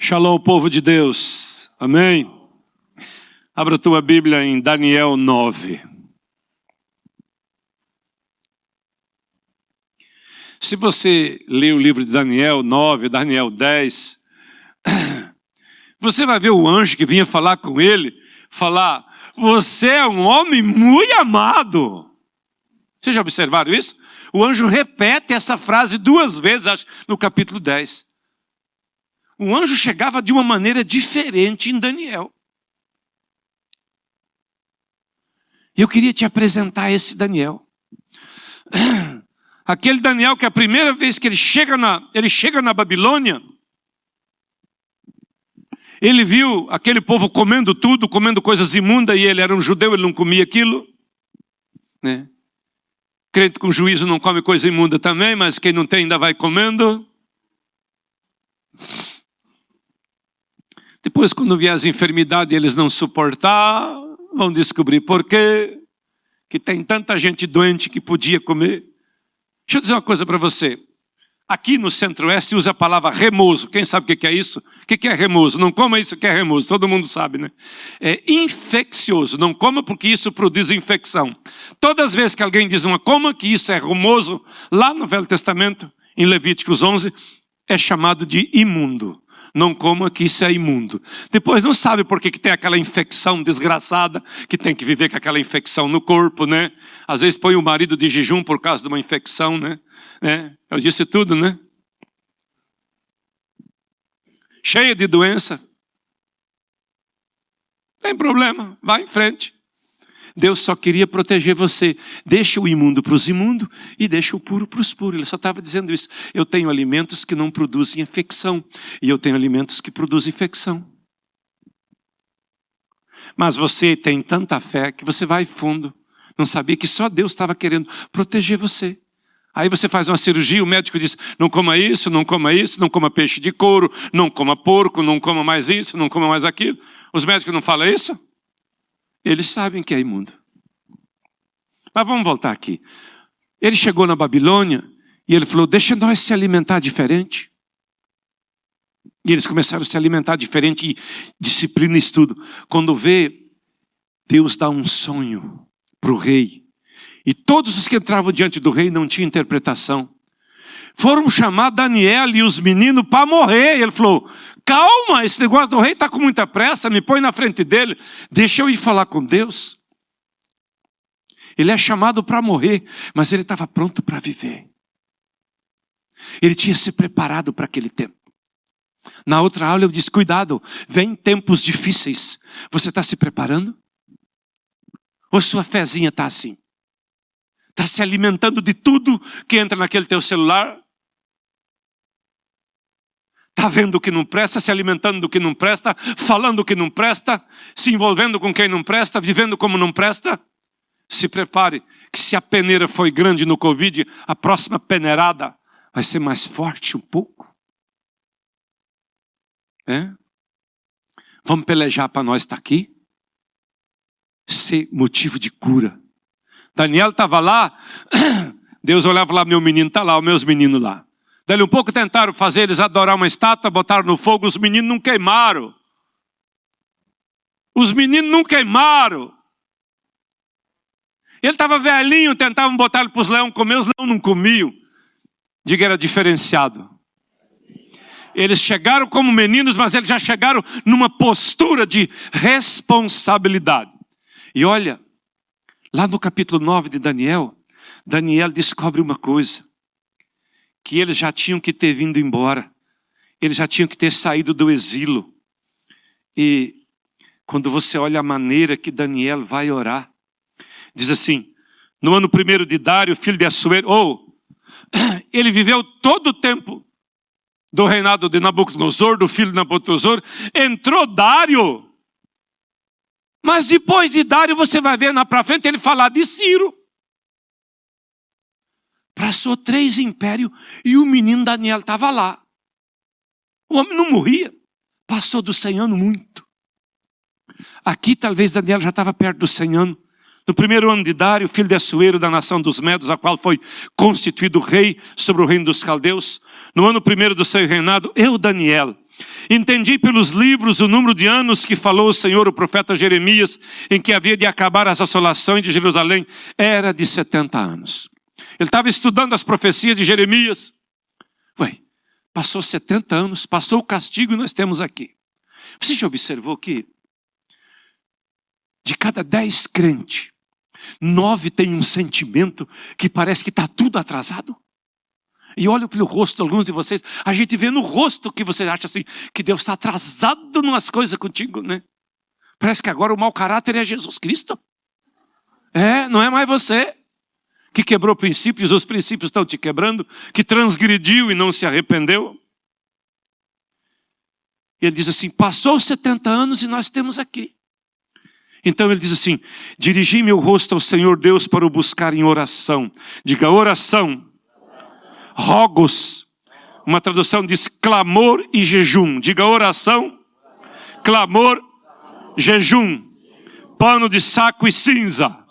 Shalom, povo de Deus. Amém? Abra a tua Bíblia em Daniel 9. Se você ler o livro de Daniel 9, Daniel 10, você vai ver o anjo que vinha falar com ele, falar, você é um homem muito amado. Vocês já observaram isso? O anjo repete essa frase 2 vezes, acho, no capítulo 10. O anjo chegava de uma maneira diferente em Daniel. E eu queria te apresentar esse Daniel. Aquele Daniel que a primeira vez que ele chega na Babilônia, ele viu aquele povo comendo tudo, comendo coisas imundas, e ele era um judeu, ele não comia aquilo. Né? Crente com juízo não come coisa imunda também, mas quem não tem ainda vai comendo. Depois, quando vier as enfermidades, eles não suportar, vão descobrir por quê, que tem tanta gente doente que podia comer. Deixa eu dizer uma coisa para você. Aqui no Centro-Oeste usa a palavra remoso. Quem sabe o que é isso? O que é remoso? Não coma isso que é remoso, todo mundo sabe, né? É infeccioso, não coma porque isso produz infecção. Todas as vezes que alguém diz uma coma que isso é remoso, lá no Velho Testamento, em Levíticos 11, é chamado de imundo. Não coma que isso é imundo. Depois não sabe por que tem aquela infecção desgraçada, que tem que viver com aquela infecção no corpo, né? Às vezes põe o marido de jejum por causa de uma infecção, né? Eu disse tudo, né? Cheia de doença. Tem problema, vai em frente. Deus só queria proteger você. Deixa o imundo para os imundos e deixa o puro para os puros. Ele só estava dizendo isso. Eu tenho alimentos que não produzem infecção. E eu tenho alimentos que produzem infecção. Mas você tem tanta fé que você vai fundo. Não sabia que só Deus estava querendo proteger você. Aí você faz uma cirurgia, o médico diz, não coma isso, não coma isso, não coma peixe de couro, não coma porco, não coma mais isso, não coma mais aquilo. Os médicos não falam isso? Eles sabem que é imundo. Mas vamos voltar aqui. Ele chegou na Babilônia e ele falou, deixa nós se alimentar diferente. E eles começaram a se alimentar diferente e disciplina e estudo. Quando vê, Deus dá um sonho para o rei. E todos os que entravam diante do rei não tinham interpretação. Foram chamar Daniel e os meninos para morrer. Ele falou, calma, esse negócio do rei está com muita pressa, me põe na frente dele. Deixa eu ir falar com Deus. Ele é chamado para morrer, mas ele estava pronto para viver. Ele tinha se preparado para aquele tempo. Na outra aula eu disse, cuidado, vem tempos difíceis. Você está se preparando? Ou sua fezinha está assim? Está se alimentando de tudo que entra naquele teu celular? Está vendo o que não presta, se alimentando do que não presta, falando o que não presta, se envolvendo com quem não presta, vivendo como não presta? Se prepare, que se a peneira foi grande no Covid, a próxima peneirada vai ser mais forte um pouco. Vamos pelejar para nós estar aqui? Ser motivo de cura. Daniel estava lá, Deus olhava lá, meu menino está lá, os meus meninos lá. Daí um pouco tentaram fazer eles adorar uma estátua, botaram no fogo, os meninos não queimaram. Os meninos não queimaram. Ele estava velhinho, tentavam botar ele para os leões comer, os leões não comiam. Diga, era diferenciado. Eles chegaram como meninos, mas eles já chegaram numa postura de responsabilidade. E olha, lá no capítulo 9 de Daniel, Daniel descobre uma coisa. Que eles já tinham que ter vindo embora. Eles já tinham que ter saído do exílio. E quando você olha a maneira que Daniel vai orar, diz assim, no ano 1º de Dário, filho de Assuero, ele viveu todo o tempo do reinado de Nabucodonosor, do filho de Nabucodonosor, entrou Dário. Mas depois de Dário, você vai ver para frente ele falar de Ciro. Passou 3 impérios e o menino Daniel estava lá. O homem não morria. Passou dos 100 anos muito. Aqui talvez Daniel já estava perto dos 100 anos. No 1º ano de Dário, filho de Assuero, da nação dos Medos, a qual foi constituído rei sobre o reino dos caldeus. No ano 1º do seu reinado, eu, Daniel, Entendi pelos livros o número de anos que falou o Senhor, o profeta Jeremias, em que havia de acabar as assolações de Jerusalém. Era de 70 anos. Ele estava estudando as profecias de Jeremias. Passou 70 anos, passou o castigo e nós temos aqui. Você já observou que de cada 10 crentes, 9 tem um sentimento que parece que está tudo atrasado? E olho pelo rosto de alguns de vocês, a gente vê no rosto que você acha assim, que Deus está atrasado nas coisas contigo, né? Parece que agora o mau caráter é Jesus Cristo. Não é mais você que quebrou princípios, os princípios estão te quebrando, que transgrediu e não se arrependeu. Ele diz assim, passou 70 anos e nós temos aqui. Então ele diz assim, dirigi meu rosto ao Senhor Deus para o buscar em oração. Diga oração. Rogos, uma tradução diz clamor e jejum. Diga oração, clamor, jejum, pano de saco e cinza.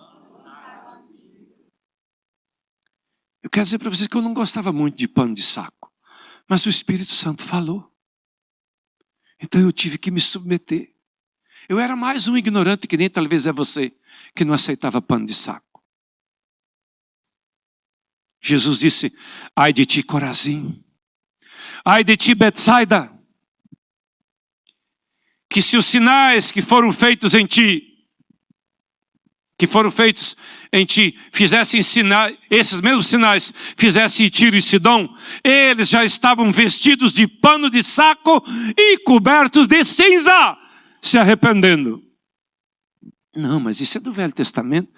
Eu quero dizer para vocês que eu não gostava muito de pano de saco, mas o Espírito Santo falou. Então eu tive que me submeter. Eu era mais um ignorante que nem talvez é você, que não aceitava pano de saco. Jesus disse, ai de ti Corazim, ai de ti Betsaida, que se os sinais que foram feitos em ti, fizessem sinais, esses mesmos sinais fizessem em Tiro e Sidom, eles já estavam vestidos de pano de saco e cobertos de cinza, se arrependendo. Não, mas isso é do Velho Testamento.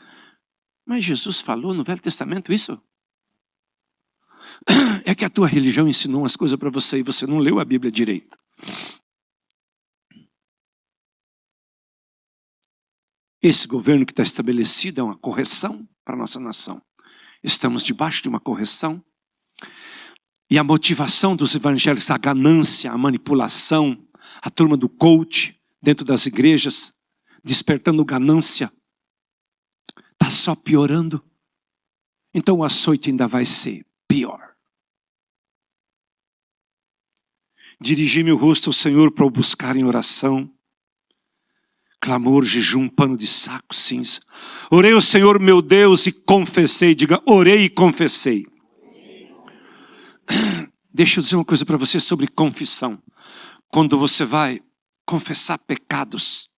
Mas Jesus falou no Velho Testamento isso? É que a tua religião ensinou umas coisas para você e você não leu a Bíblia direito. Esse governo que está estabelecido é uma correção para a nossa nação. Estamos debaixo de uma correção. E a motivação dos evangélicos, a ganância, a manipulação, a turma do coach dentro das igrejas, despertando ganância, está só piorando. Então o açoite ainda vai ser pior. Dirigi meu rosto ao Senhor para o buscar em oração. Clamor, jejum, pano de saco, cinza. Orei ao Senhor meu Deus e confessei. Diga, orei e confessei. Deixa eu dizer uma coisa para você sobre confissão. Quando você vai confessar pecados,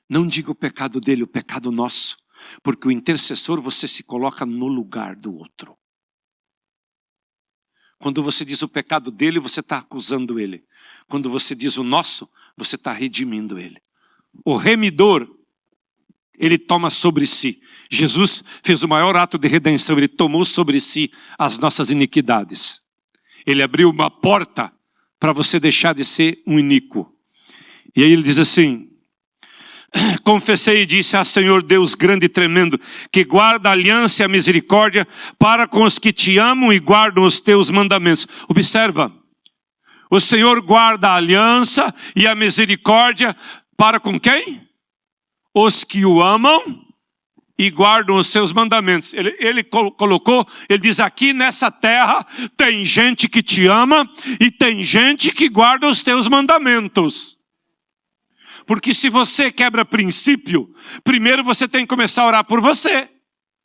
não diga o pecado dele, o pecado nosso. Porque o intercessor, você se coloca no lugar do outro. Quando você diz o pecado dele, você está acusando ele. Quando você diz o nosso, você está redimindo ele. O remidor, ele toma sobre si. Jesus fez o maior ato de redenção, ele tomou sobre si as nossas iniquidades. Ele abriu uma porta para você deixar de ser um iníquo. E aí ele diz assim, confessei e disse, Senhor Deus grande e tremendo, que guarda a aliança e a misericórdia para com os que te amam e guardam os teus mandamentos. Observa, o Senhor guarda a aliança e a misericórdia para com quem? Os que o amam e guardam os seus mandamentos. Ele colocou, ele diz, aqui nessa terra tem gente que te ama e tem gente que guarda os teus mandamentos. Porque se você quebra princípio, primeiro você tem que começar a orar por você.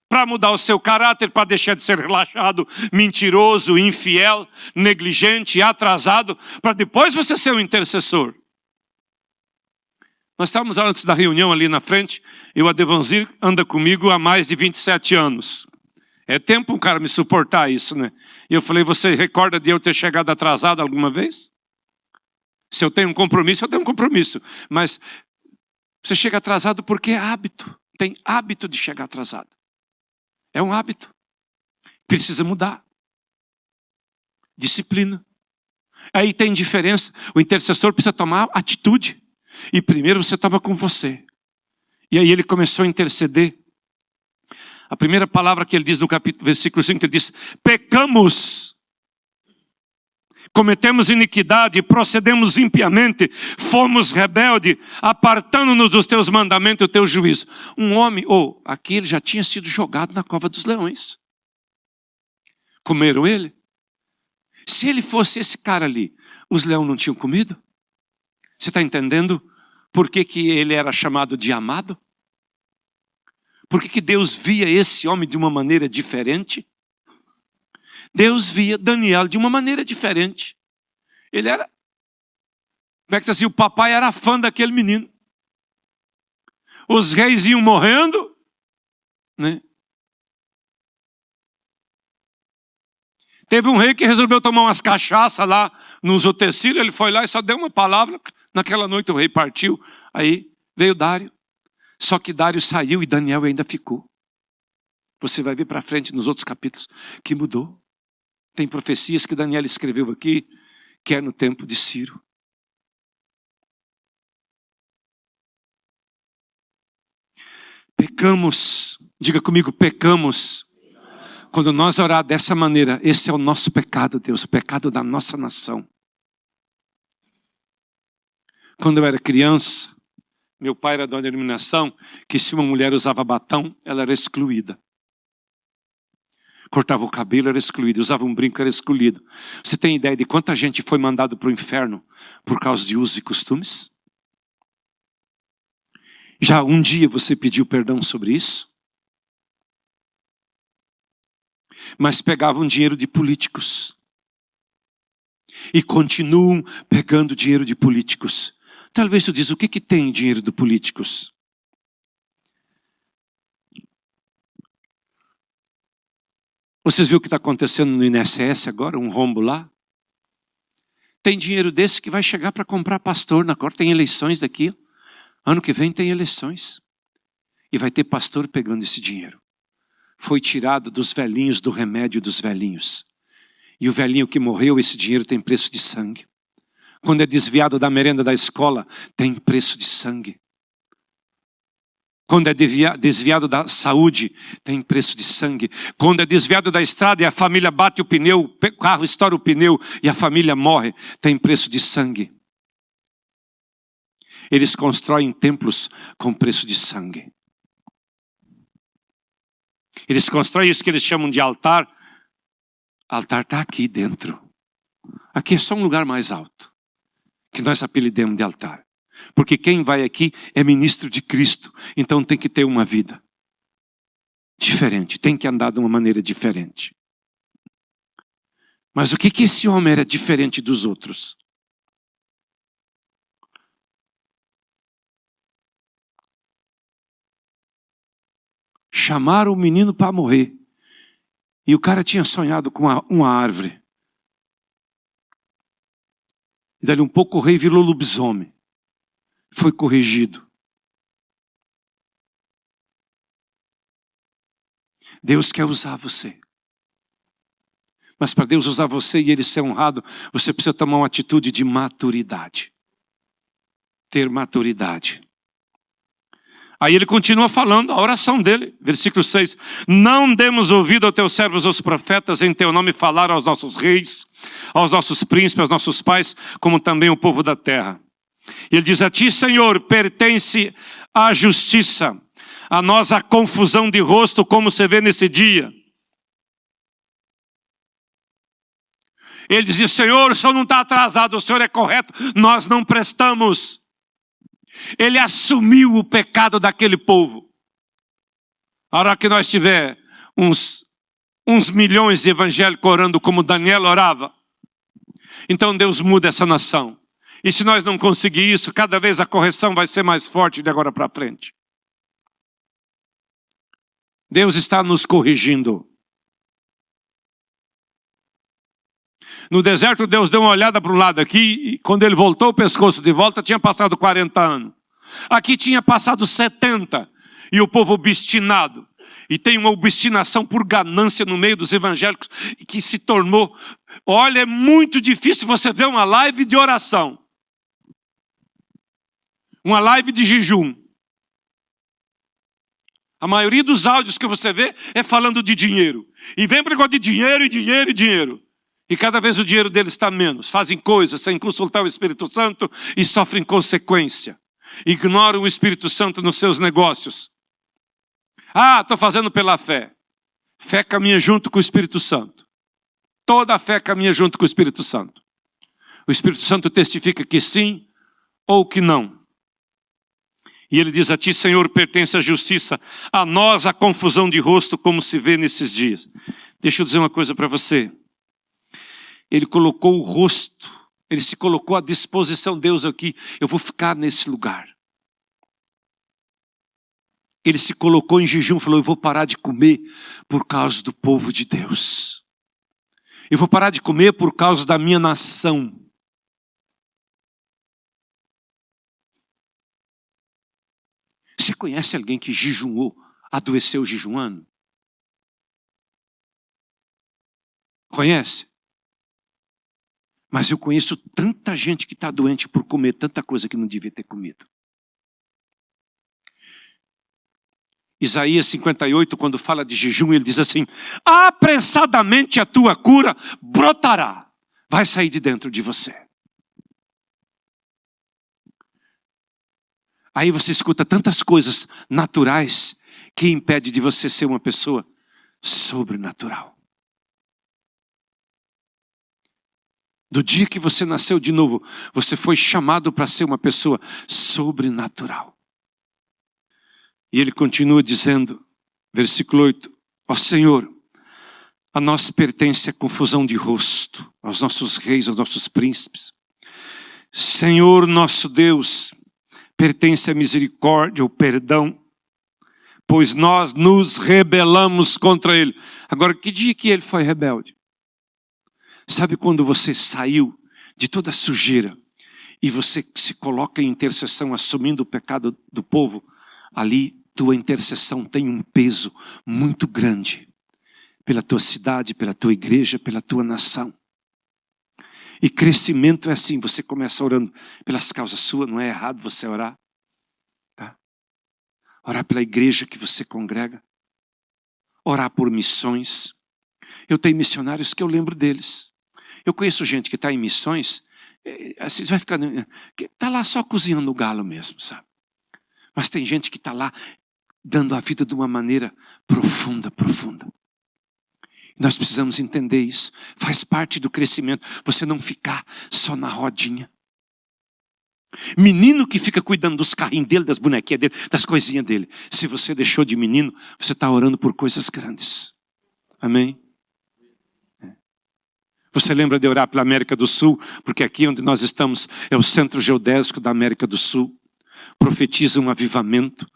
Para mudar o seu caráter, para deixar de ser relaxado, mentiroso, infiel, negligente, atrasado. Para depois você ser um intercessor. Nós estávamos antes da reunião ali na frente. E o Adevanzir anda comigo há mais de 27 anos. É tempo um cara me suportar isso, né? E eu falei, você recorda de eu ter chegado atrasado alguma vez? Se eu tenho um compromisso, eu tenho um compromisso. Mas você chega atrasado porque é hábito. Tem hábito de chegar atrasado. É um hábito. Precisa mudar. Disciplina. Aí tem diferença. O intercessor precisa tomar atitude. E primeiro você toma com você. E aí ele começou a interceder. A primeira palavra que ele diz no capítulo, versículo 5, ele diz, pecamos. Cometemos iniquidade, procedemos impiamente, fomos rebeldes, apartando-nos dos teus mandamentos e do teu juízo. Um homem, aqui ele já tinha sido jogado na cova dos leões. Comeram ele. Se ele fosse esse cara ali, os leões não tinham comido? Você está entendendo por que ele era chamado de amado? Por que Deus via esse homem de uma maneira diferente? Deus via Daniel de uma maneira diferente. Ele era, como é que se diz assim, o papai era fã daquele menino. Os reis iam morrendo, né? Teve um rei que resolveu tomar umas cachaças lá nos utensílios, ele foi lá e só deu uma palavra. Naquela noite o rei partiu, aí veio Dário. Só que Dário saiu e Daniel ainda ficou. Você vai ver para frente nos outros capítulos que mudou. Tem profecias que Daniel escreveu aqui, que é no tempo de Ciro. Pecamos, diga comigo, pecamos. Quando nós orar dessa maneira, esse é o nosso pecado, Deus, o pecado da nossa nação. Quando eu era criança, meu pai era de uma denominação que se uma mulher usava batom, ela era excluída. Cortava o cabelo, era excluída. Usava um brinco, era excluído. Você tem ideia de quanta gente foi mandado para o inferno por causa de usos e costumes? Já um dia você pediu perdão sobre isso? Mas pegavam dinheiro de políticos. E continuam pegando dinheiro de políticos. Talvez você diz, o que tem dinheiro de políticos? Vocês viram o que está acontecendo no INSS agora? Um rombo lá? Tem dinheiro desse que vai chegar para comprar pastor. Agora tem eleições daqui. Ano que vem tem eleições. E vai ter pastor pegando esse dinheiro. Foi tirado dos velhinhos, do remédio dos velhinhos. E o velhinho que morreu, esse dinheiro tem preço de sangue. Quando é desviado da merenda da escola, tem preço de sangue. Quando é desviado da saúde, tem preço de sangue. Quando é desviado da estrada e a família bate o pneu, o carro estoura o pneu e a família morre, tem preço de sangue. Eles constroem templos com preço de sangue. Eles constroem isso que eles chamam de altar. Altar está aqui dentro. Aqui é só um lugar mais alto, que nós apelidemos de altar. Porque quem vai aqui é ministro de Cristo. Então tem que ter uma vida diferente. Tem que andar de uma maneira diferente. Mas o que esse homem era diferente dos outros? Chamaram o menino para morrer. E o cara tinha sonhado com uma árvore. E dali um pouco o rei virou lobisomem. Foi corrigido. Deus quer usar você. Mas para Deus usar você e Ele ser honrado, você precisa tomar uma atitude de maturidade. Ter maturidade. Aí ele continua falando a oração dele, versículo 6. Não demos ouvido aos teus servos, os profetas, em teu nome falaram aos nossos reis, aos nossos príncipes, aos nossos pais, como também o povo da terra. E ele diz, a ti, Senhor, pertence a justiça, a nós a confusão de rosto, como se vê nesse dia. Ele dizia, Senhor, o Senhor não está atrasado, o Senhor é correto, nós não prestamos. Ele assumiu o pecado daquele povo. A hora que nós tiver uns milhões de evangélicos orando como Daniel orava, então Deus muda essa nação. E se nós não conseguir isso, cada vez a correção vai ser mais forte de agora para frente. Deus está nos corrigindo. No deserto, Deus deu uma olhada para um lado aqui, e quando ele voltou o pescoço de volta, tinha passado 40 anos. Aqui tinha passado 70, e o povo obstinado. E tem uma obstinação por ganância no meio dos evangélicos, que se tornou, olha, é muito difícil você ver uma live de oração. Uma live de jejum. A maioria dos áudios que você vê é falando de dinheiro. E vem para negócio de dinheiro, e dinheiro, e dinheiro. E cada vez o dinheiro deles está menos. Fazem coisas sem consultar o Espírito Santo e sofrem consequência. Ignoram o Espírito Santo nos seus negócios. Ah, estou fazendo pela fé. Fé caminha junto com o Espírito Santo. Toda a fé caminha junto com o Espírito Santo. O Espírito Santo testifica que sim ou que não. E ele diz: a ti, Senhor, pertence a justiça, a nós a confusão de rosto, como se vê nesses dias. Deixa eu dizer uma coisa para você. Ele colocou o rosto, ele se colocou à disposição, Deus aqui, eu vou ficar nesse lugar. Ele se colocou em jejum, falou: eu vou parar de comer por causa do povo de Deus. Eu vou parar de comer por causa da minha nação. Você conhece alguém que jejuou, adoeceu jejuando? Conhece? Mas eu conheço tanta gente que está doente por comer tanta coisa que não devia ter comido. Isaías 58, quando fala de jejum, ele diz assim: apressadamente a tua cura brotará, vai sair de dentro de você. Aí você escuta tantas coisas naturais que impede de você ser uma pessoa sobrenatural. Do dia que você nasceu de novo, você foi chamado para ser uma pessoa sobrenatural. E ele continua dizendo, versículo 8, ó Senhor, a nós pertence a confusão de rosto, aos nossos reis, aos nossos príncipes. Senhor nosso Deus, pertence a misericórdia, o perdão, pois nós nos rebelamos contra ele. Agora, que dia que ele foi rebelde? Sabe quando você saiu de toda a sujeira e você se coloca em intercessão assumindo o pecado do povo? Ali tua intercessão tem um peso muito grande pela tua cidade, pela tua igreja, pela tua nação. E crescimento é assim, você começa orando pelas causas suas, não é errado você orar. Tá? Orar pela igreja que você congrega. Orar por missões. Eu tenho missionários que eu lembro deles. Eu conheço gente que está em missões, assim, vai ficar, que está lá só cozinhando o galo mesmo, sabe? Mas tem gente que está lá dando a vida de uma maneira profunda, profunda. Nós precisamos entender isso. Faz parte do crescimento. Você não ficar só na rodinha. Menino que fica cuidando dos carrinhos dele, das bonequinhas dele, das coisinhas dele. Se você deixou de menino, você está orando por coisas grandes. Amém? Você lembra de orar pela América do Sul? Porque aqui onde nós estamos é o centro geodésico da América do Sul. Profetiza um avivamento.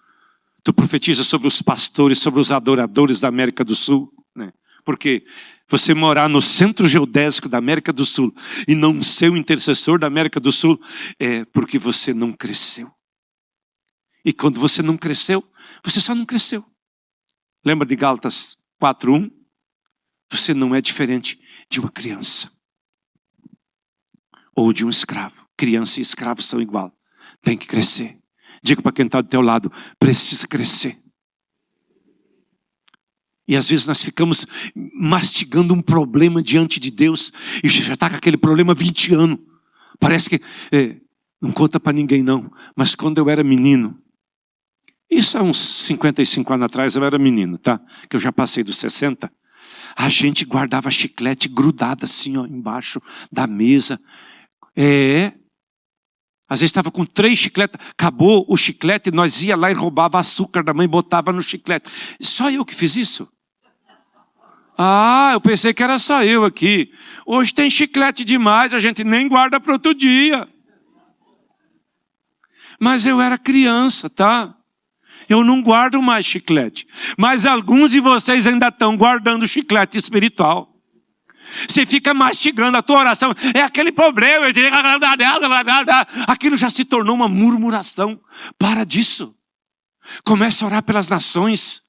Tu profetiza sobre os pastores, sobre os adoradores da América do Sul, né? Porque você morar no centro geodésico da América do Sul e não ser o intercessor da América do Sul é porque você não cresceu. E quando você não cresceu, você só não cresceu. Lembra de Gálatas 4:1? Você não é diferente de uma criança ou de um escravo. Criança e escravo são igual. Tem que crescer. Diga para quem está do teu lado, precisa crescer. E às vezes nós ficamos mastigando um problema diante de Deus e já está com aquele problema há 20 anos. Parece que, não conta para ninguém não, mas quando eu era menino, isso há uns 55 anos atrás eu era menino, tá? Que eu já passei dos 60. A gente guardava chiclete grudado assim, ó, embaixo da mesa. Às vezes estava com 3 chicletes, acabou o chiclete, nós ia lá e roubava açúcar da mãe e botava no chiclete. Só eu que fiz isso? Eu pensei que era só eu aqui. Hoje tem chiclete demais, a gente nem guarda para outro dia. Mas eu era criança, tá? Eu não guardo mais chiclete. Mas alguns de vocês ainda estão guardando chiclete espiritual. Você fica mastigando a tua oração. É aquele problema. Aquilo já se tornou uma murmuração. Para disso. Comece a orar pelas nações.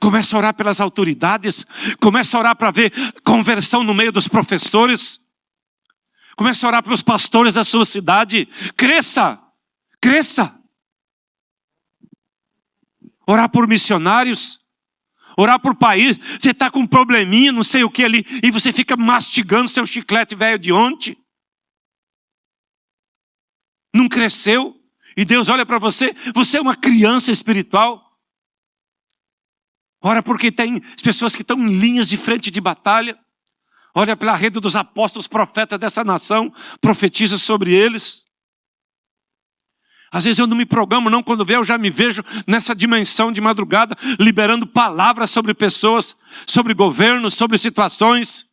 Comece a orar pelas autoridades. Comece a orar para ver conversão no meio dos professores. Comece a orar pelos pastores da sua cidade. Cresça. Cresça. Orar por missionários. Orar por país. Você está com um probleminha, não sei o que ali, e você fica mastigando seu chiclete velho de ontem. Não cresceu. E Deus olha para você. Você é uma criança espiritual. Ora porque tem as pessoas que estão em linhas de frente de batalha. olha pela rede dos apóstolos, profetas dessa nação, profetiza sobre eles. Às vezes eu não me programo não, quando eu já me vejo nessa dimensão de madrugada, liberando palavras sobre pessoas, sobre governos, sobre situações.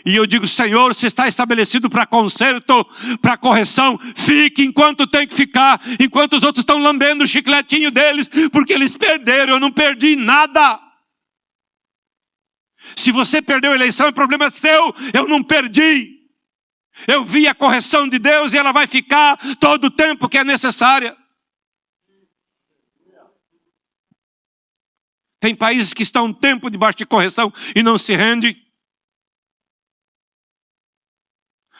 E eu digo, Senhor, se está estabelecido para conserto, para correção, fique enquanto tem que ficar, enquanto os outros estão lambendo o chicletinho deles, porque eles perderam, eu não perdi nada. Se você perdeu a eleição, o problema é seu, eu não perdi. Eu vi a correção de Deus e ela vai ficar todo o tempo que é necessária. Tem países que estão um tempo debaixo de correção e não se rendem.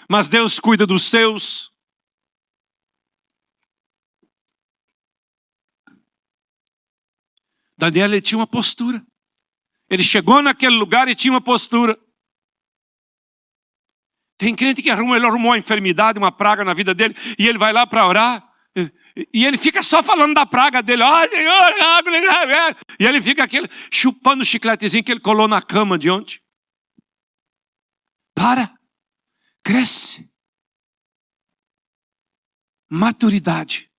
Mas Deus cuida dos seus. Daniel, ele tinha uma postura. Ele chegou naquele lugar e tinha uma postura. Tem crente que ele arrumou uma enfermidade, uma praga na vida dele, e ele vai lá para orar, e ele fica só falando da praga dele. Ó, Senhor, e ele fica aquele, chupando o chicletezinho que ele colou na cama de ontem. Cresce. Maturidade.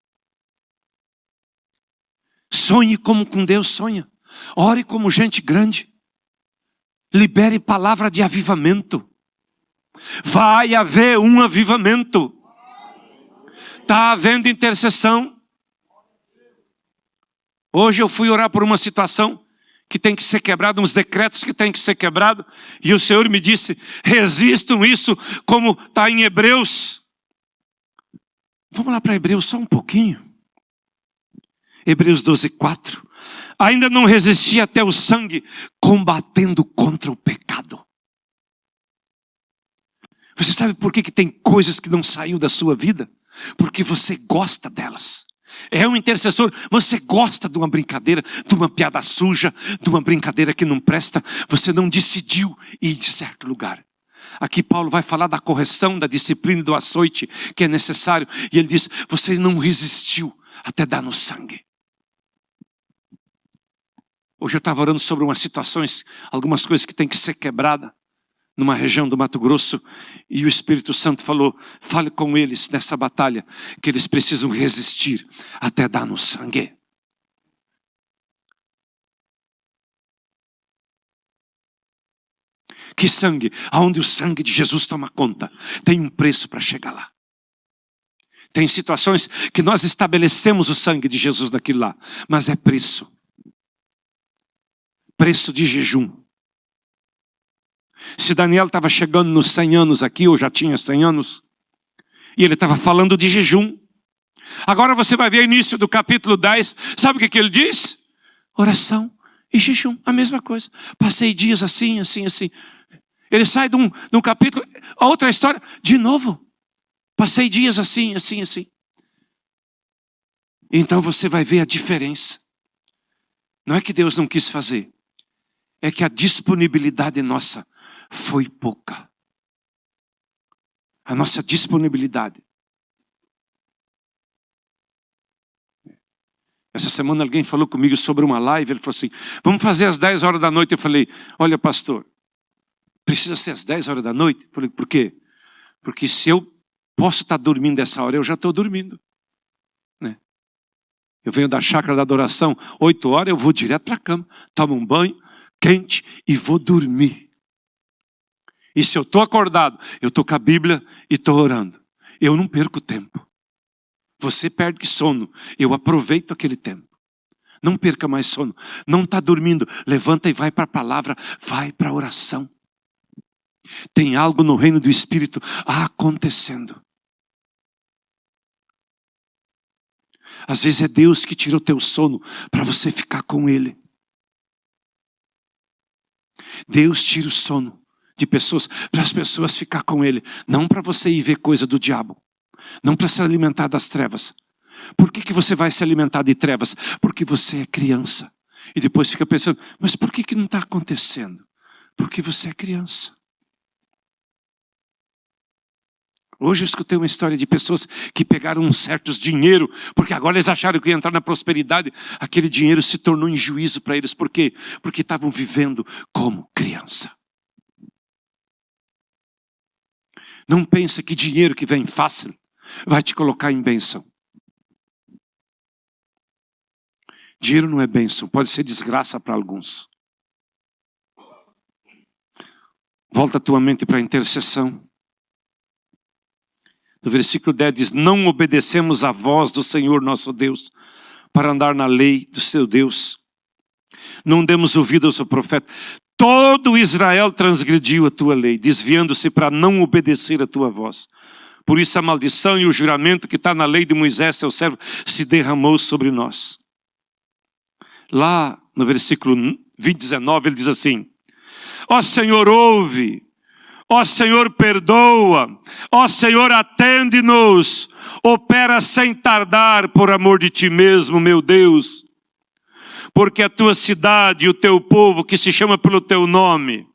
Sonhe como com Deus sonha. Ore como gente grande. Libere palavra de avivamento. Vai haver um avivamento. Está havendo intercessão. Hoje eu fui orar por uma situação que tem que ser quebrada, uns decretos que tem que ser quebrados. E o Senhor me disse, resistam isso, como está em Hebreus. Vamos lá para Hebreus só um pouquinho. Hebreus 12:4. Ainda não resisti até o sangue, combatendo contra o pecado. Você sabe por que tem coisas que não saiu da sua vida? Porque você gosta delas. É um intercessor, você gosta de uma brincadeira, de uma piada suja, de uma brincadeira que não presta. Você não decidiu ir de certo lugar. Aqui Paulo vai falar da correção, da disciplina e do açoite que é necessário. E ele diz, você não resistiu até dar no sangue. Hoje eu estava orando sobre umas situações, algumas coisas que tem que ser quebrada numa região do Mato Grosso, e o Espírito Santo falou, fale com eles nessa batalha, que eles precisam resistir até dar no sangue. Que sangue? Aonde o sangue de Jesus toma conta, tem um preço para chegar lá. Tem situações que nós estabelecemos o sangue de Jesus naquilo lá, mas é preço. Preço de jejum. Se Daniel estava chegando nos 100 anos aqui, ou já tinha 100 anos, e ele estava falando de jejum. Agora você vai ver o início do capítulo 10, sabe o que ele diz? Oração e jejum, a mesma coisa. Passei dias assim. Ele sai de um capítulo, a outra história, de novo. Passei dias assim. Então você vai ver a diferença. Não é que Deus não quis fazer. É que a disponibilidade nossa foi pouca. A nossa disponibilidade. Essa semana alguém falou comigo sobre uma live, ele falou assim, vamos fazer às 10 horas da noite. Eu falei, olha pastor, precisa ser às 10 horas da noite? Eu falei, por quê? Porque se eu posso estar dormindo essa hora, eu já estou dormindo. Né? Eu venho da chácara da adoração, 8 horas, eu vou direto para a cama, tomo um banho quente e vou dormir. E se eu estou acordado, eu estou com a Bíblia e estou orando. Eu não perco tempo. Você perde sono, eu aproveito aquele tempo. Não perca mais sono. Não está dormindo, levanta e vai para a palavra, vai para a oração. Tem algo no reino do Espírito acontecendo. Às vezes é Deus que tira o teu sono para você ficar com Ele. Deus tira o sono de pessoas, para as pessoas ficar com Ele. Não para você ir ver coisa do diabo. Não para se alimentar das trevas. Por que você vai se alimentar de trevas? Porque você é criança. E depois fica pensando, mas por que não está acontecendo? Porque você é criança. Hoje eu escutei uma história de pessoas que pegaram uns certos dinheiro, porque agora eles acharam que ia entrar na prosperidade. Aquele dinheiro se tornou em juízo para eles. Por quê? Porque estavam vivendo como criança. Não pensa que dinheiro que vem fácil vai te colocar em bênção. Dinheiro não é bênção, pode ser desgraça para alguns. Volta a tua mente para a intercessão. No versículo 10 diz: não obedecemos à voz do Senhor nosso Deus para andar na lei do seu Deus. Não demos ouvido ao seu profeta. Todo Israel transgrediu a tua lei, desviando-se para não obedecer a tua voz. Por isso a maldição e o juramento que está na lei de Moisés, seu servo, se derramou sobre nós. Lá no versículo 19 ele diz assim: ó Senhor, ouve, ó Senhor, perdoa, ó Senhor, atende-nos, opera sem tardar por amor de ti mesmo, meu Deus, porque a tua cidade e o teu povo que se chama pelo teu nome.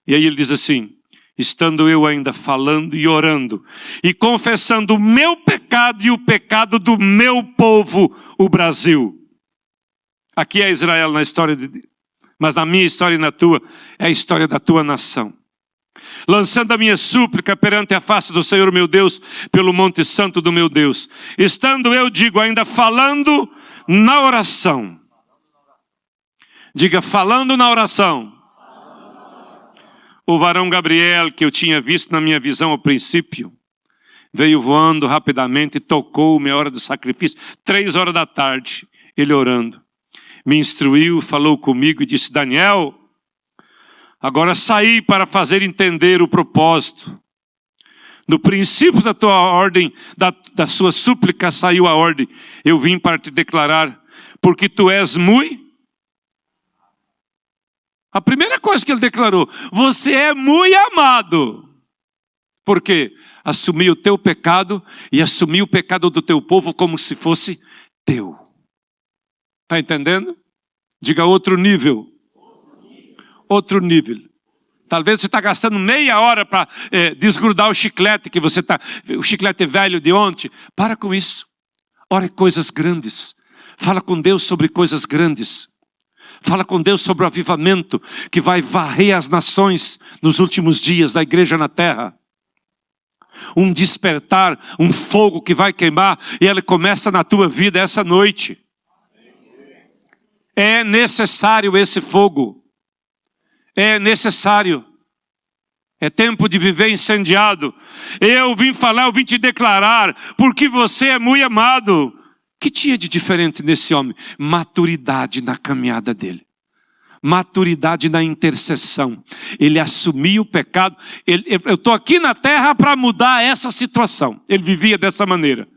E aí ele diz assim: estando eu ainda falando e orando e confessando o meu pecado e o pecado do meu povo, o Brasil. Aqui é Israel na história de... mas na minha história e na tua, é a história da tua nação. Lançando a minha súplica perante a face do Senhor meu Deus, pelo monte santo do meu Deus. Estando eu, digo, ainda falando na oração. Diga, falando na oração. O varão Gabriel, que eu tinha visto na minha visão ao princípio, veio voando rapidamente e tocou-me a hora do sacrifício. 3 da tarde, ele orando. Me instruiu, falou comigo e disse: Daniel, agora saí para fazer entender o propósito. No princípio da tua ordem, da sua súplica saiu a ordem. Eu vim para te declarar, porque tu és muito... A primeira coisa que ele declarou: você é muito amado. Por quê? Assumi o teu pecado e assumi o pecado do teu povo como se fosse teu. Está entendendo? Diga outro nível. Outro nível. Talvez você está gastando meia hora para desgrudar o chiclete que você está... O chiclete velho de ontem. Para com isso. Ore coisas grandes. Fala com Deus sobre coisas grandes. Fala com Deus sobre o avivamento que vai varrer as nações nos últimos dias da igreja na terra. Um despertar, um fogo que vai queimar e ele começa na tua vida essa noite. É necessário esse fogo. É necessário. É tempo de viver incendiado. Eu vim falar, eu vim te declarar, porque você é muito amado. Que tinha de diferente nesse homem? Maturidade na caminhada dele. Maturidade na intercessão. Ele assumia o pecado. Eu estou aqui na terra para mudar essa situação. Ele vivia dessa maneira.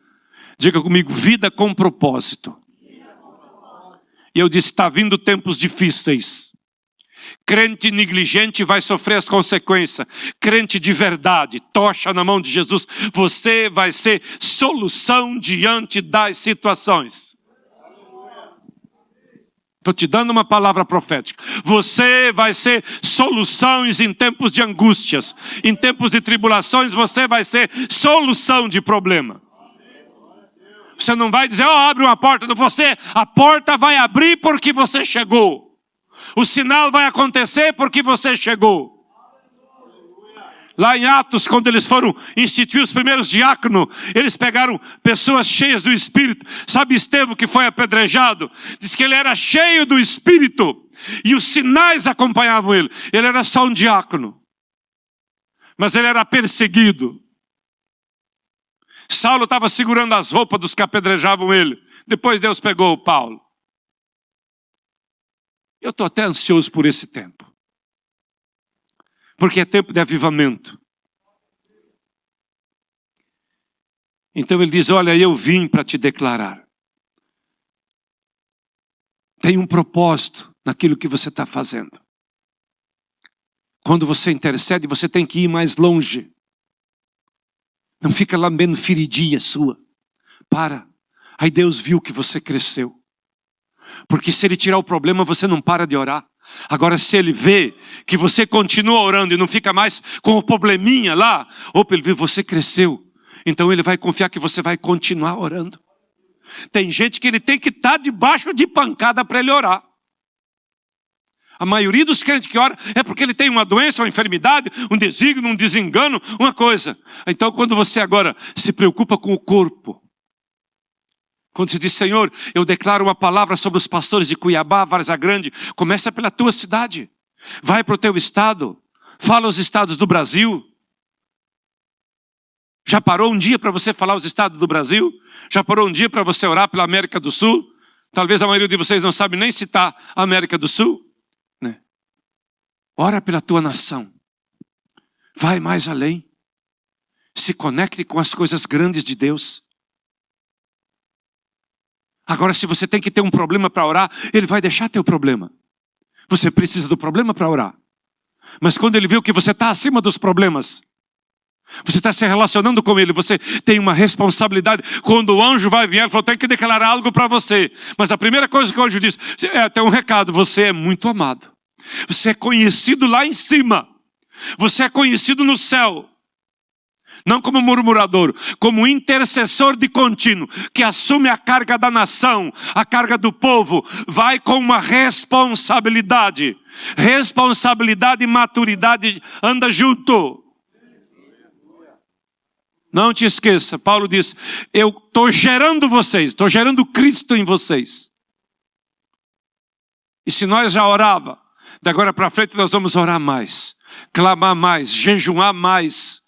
Diga comigo, vida com propósito. E eu disse, está vindo tempos difíceis. Crente negligente vai sofrer as consequências. Crente de verdade, tocha na mão de Jesus, você vai ser solução diante das situações. Estou te dando uma palavra profética. Você vai ser soluções em tempos de angústias. Em tempos de tribulações, você vai ser solução de problema. Você não vai dizer, abre uma porta de você. A porta vai abrir porque você chegou. O sinal vai acontecer porque você chegou. Lá em Atos, quando eles foram instituir os primeiros diáconos, eles pegaram pessoas cheias do Espírito. Sabe Estevão que foi apedrejado? Diz que ele era cheio do Espírito. E os sinais acompanhavam ele. Ele era só um diácono. Mas ele era perseguido. Saulo estava segurando as roupas dos que apedrejavam ele. Depois Deus pegou o Paulo. Eu estou até ansioso por esse tempo. Porque é tempo de avivamento. Então ele diz, olha, eu vim para te declarar. Tem um propósito naquilo que você está fazendo. Quando você intercede, você tem que ir mais longe. Não fica lambendo feridinha sua. Para. Aí Deus viu que você cresceu. Porque se ele tirar o problema, você não para de orar. Agora se ele vê que você continua orando e não fica mais com o probleminha lá, ou ele vê que você cresceu, então ele vai confiar que você vai continuar orando. Tem gente que ele tem que estar debaixo de pancada para ele orar. A maioria dos crentes que ora é porque ele tem uma doença, uma enfermidade, um desígnio, um desengano, uma coisa. Então quando você agora se preocupa com o corpo, quando você diz, Senhor, eu declaro uma palavra sobre os pastores de Cuiabá, Várzea Grande, começa pela tua cidade, vai para o teu estado, fala os estados do Brasil. Já parou um dia para você falar os estados do Brasil? Já parou um dia para você orar pela América do Sul? Talvez a maioria de vocês não sabe nem citar a América do Sul, né? Ora pela tua nação. Vai mais além. Se conecte com as coisas grandes de Deus. Agora, se você tem que ter um problema para orar, Ele vai deixar teu problema. Você precisa do problema para orar. Mas quando Ele viu que você está acima dos problemas, você está se relacionando com Ele, você tem uma responsabilidade. Quando o anjo vai vir, ele falou, tem que declarar algo para você. Mas a primeira coisa que o anjo diz, tem um recado, você é muito amado. Você é conhecido lá em cima. Você é conhecido no céu. Não como murmurador, como intercessor de contínuo, que assume a carga da nação, a carga do povo, vai com uma responsabilidade. Responsabilidade e maturidade anda junto. Não te esqueça, Paulo diz, eu estou gerando vocês, estou gerando Cristo em vocês. E se nós já orava, de agora para frente nós vamos orar mais, clamar mais, jejuar mais.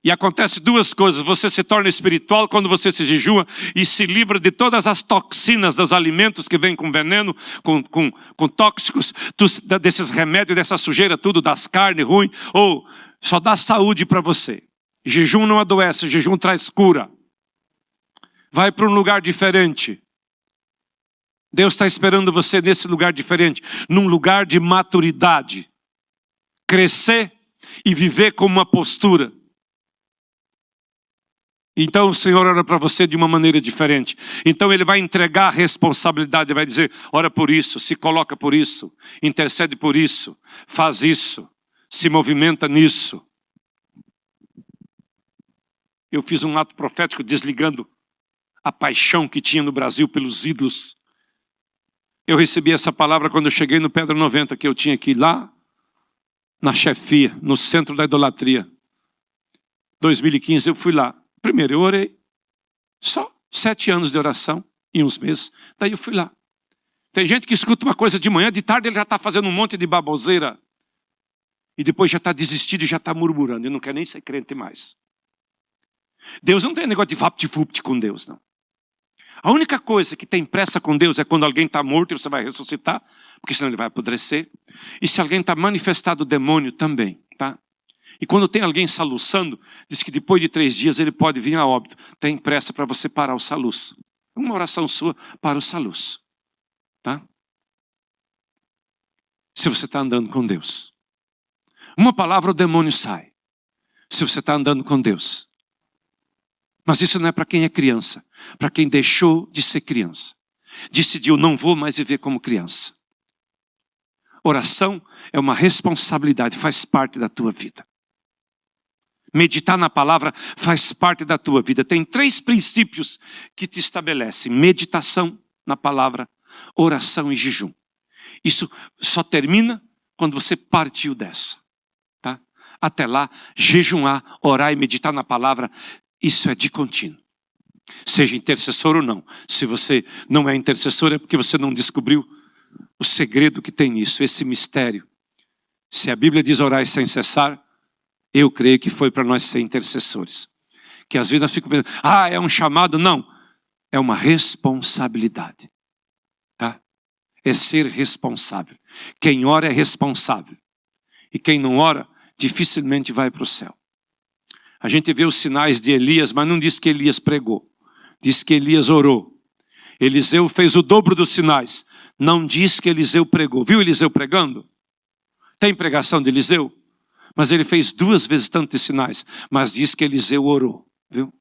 E acontece duas coisas, você se torna espiritual quando você se jejua e se livra de todas as toxinas dos alimentos que vêm com veneno, com tóxicos, desses remédios, dessa sujeira, tudo, das carnes ruins, ou só dá saúde para você. Jejum não adoece, jejum traz cura. Vai para um lugar diferente. Deus está esperando você nesse lugar diferente, num lugar de maturidade. Crescer e viver com uma postura. Então o Senhor ora para você de uma maneira diferente. Então Ele vai entregar a responsabilidade, vai dizer, ora por isso, se coloca por isso, intercede por isso, faz isso, se movimenta nisso. Eu fiz um ato profético desligando a paixão que tinha no Brasil pelos ídolos. Eu recebi essa palavra quando eu cheguei no Pedra 90, que eu tinha que ir lá na chefia, no centro da idolatria. 2015 eu fui lá. Primeiro eu orei. Só 7 anos de oração em uns meses. Daí eu fui lá. Tem gente que escuta uma coisa de manhã, de tarde ele já está fazendo um monte de baboseira. E depois já está desistido e já está murmurando. E não quer nem ser crente mais. Deus não tem negócio de vapt-vupt com Deus, não. A única coisa que tem pressa com Deus é quando alguém está morto e você vai ressuscitar, porque senão ele vai apodrecer. E se alguém está manifestado demônio também, tá? E quando tem alguém soluçando, diz que depois de 3 dias ele pode vir a óbito. Tem pressa para você parar o soluço. Uma oração sua para o soluço, tá? Se você está andando com Deus. Uma palavra o demônio sai. Se você está andando com Deus. Mas isso não é para quem é criança, para quem deixou de ser criança. Decidiu, não vou mais viver como criança. Oração é uma responsabilidade, faz parte da tua vida. Meditar na palavra faz parte da tua vida. Tem 3 princípios que te estabelecem. Meditação na palavra, oração e jejum. Isso só termina quando você partiu dessa. Tá? Até lá, jejuar, orar e meditar na palavra, isso é de contínuo. Seja intercessor ou não. Se você não é intercessor é porque você não descobriu o segredo que tem nisso, esse mistério. Se a Bíblia diz orar sem cessar, eu creio que foi para nós ser intercessores. Que às vezes nós ficamos pensando, é um chamado. Não, é uma responsabilidade. Tá? É ser responsável. Quem ora é responsável. E quem não ora, dificilmente vai para o céu. A gente vê os sinais de Elias, mas não diz que Elias pregou. Diz que Elias orou. Eliseu fez o dobro dos sinais. Não diz que Eliseu pregou. Viu Eliseu pregando? Tem pregação de Eliseu? Mas ele fez 2 vezes tantos sinais. Mas diz que Eliseu orou. Viu?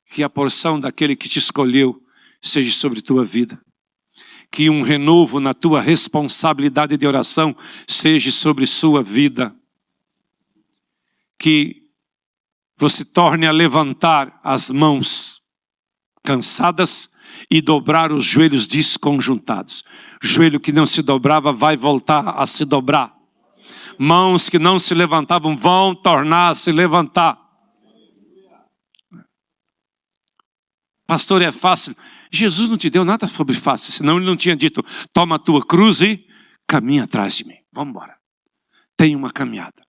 Que a porção daquele que te escolheu seja sobre tua vida. Que um renovo na tua responsabilidade de oração seja sobre sua vida. Que você torne a levantar as mãos cansadas e dobrar os joelhos desconjuntados. Joelho que não se dobrava vai voltar a se dobrar. Mãos que não se levantavam vão tornar a se levantar. Pastor, é fácil. Jesus não te deu nada sobre fácil, senão ele não tinha dito, toma a tua cruz e caminha atrás de mim. Vamos embora. Tem uma caminhada.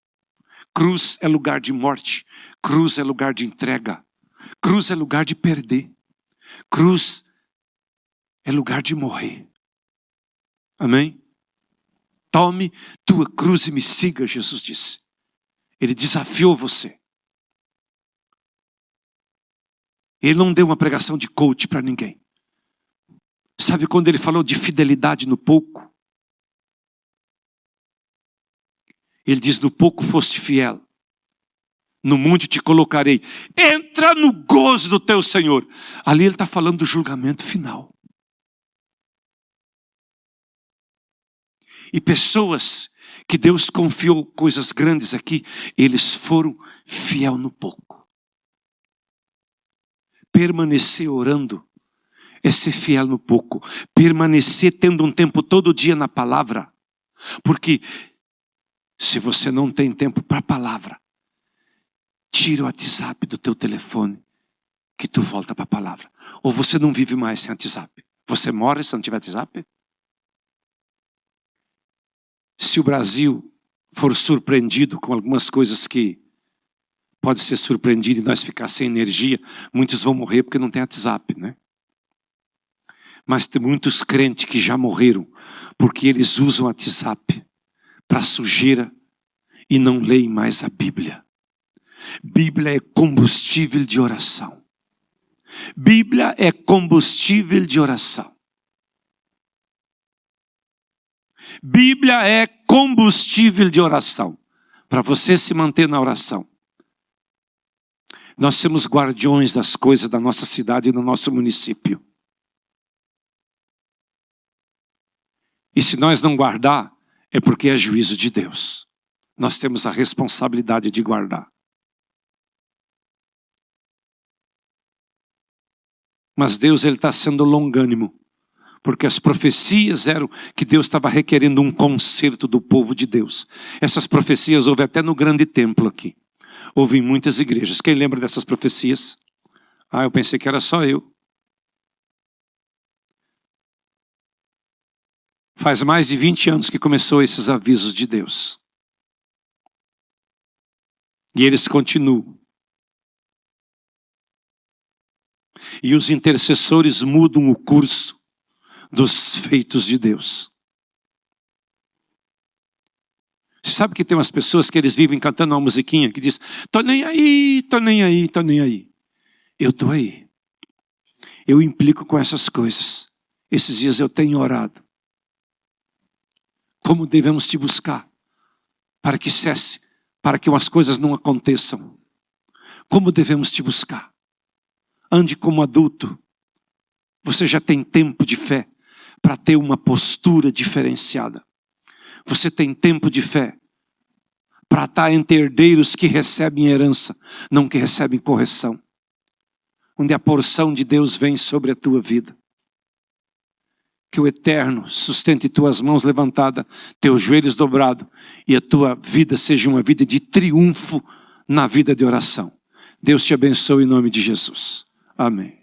Cruz é lugar de morte. Cruz é lugar de entrega. Cruz é lugar de perder. Cruz é lugar de morrer. Amém? Tome tua cruz e me siga, Jesus disse. Ele desafiou você. Ele não deu uma pregação de coach para ninguém. Sabe quando ele falou de fidelidade no pouco? Ele diz, no pouco foste fiel, no muito te colocarei. Entra no gozo do teu Senhor. Ali ele está falando do julgamento final. E pessoas que Deus confiou coisas grandes aqui, eles foram fiel no pouco. Permanecer orando é ser fiel no pouco. Permanecer tendo um tempo todo dia na palavra. Porque se você não tem tempo para a palavra, tira o WhatsApp do teu telefone, que tu volta para a palavra. Ou você não vive mais sem WhatsApp. Você morre se não tiver WhatsApp? Se o Brasil for surpreendido com algumas coisas que pode ser surpreendido e nós ficar sem energia, muitos vão morrer porque não tem WhatsApp, né? Mas tem muitos crentes que já morreram porque eles usam o WhatsApp para sujeira e não leem mais a Bíblia. Bíblia é combustível de oração. Bíblia é combustível de oração. Bíblia é combustível de oração. Para você se manter na oração. Nós somos guardiões das coisas da nossa cidade e do nosso município. E se nós não guardar, é porque é juízo de Deus. Nós temos a responsabilidade de guardar. Mas Deus está sendo longânimo. Porque as profecias eram que Deus estava requerendo um conserto do povo de Deus. Essas profecias houve até no grande templo aqui. Houve em muitas igrejas. Quem lembra dessas profecias? Eu pensei que era só eu. Faz mais de 20 anos que começou esses avisos de Deus. E eles continuam. E os intercessores mudam o curso dos feitos de Deus. Você sabe que tem umas pessoas que eles vivem cantando uma musiquinha que diz, tô nem aí, tô nem aí, tô nem aí. Eu tô aí. Eu implico com essas coisas. Esses dias eu tenho orado. Como devemos te buscar para que cesse, para que as coisas não aconteçam? Como devemos te buscar? Ande como adulto. Você já tem tempo de fé para ter uma postura diferenciada. Você tem tempo de fé para estar entre herdeiros que recebem herança, não que recebem correção. Onde a porção de Deus vem sobre a tua vida. Que o Eterno sustente tuas mãos levantadas, teus joelhos dobrados e a tua vida seja uma vida de triunfo na vida de oração. Deus te abençoe em nome de Jesus. Amém.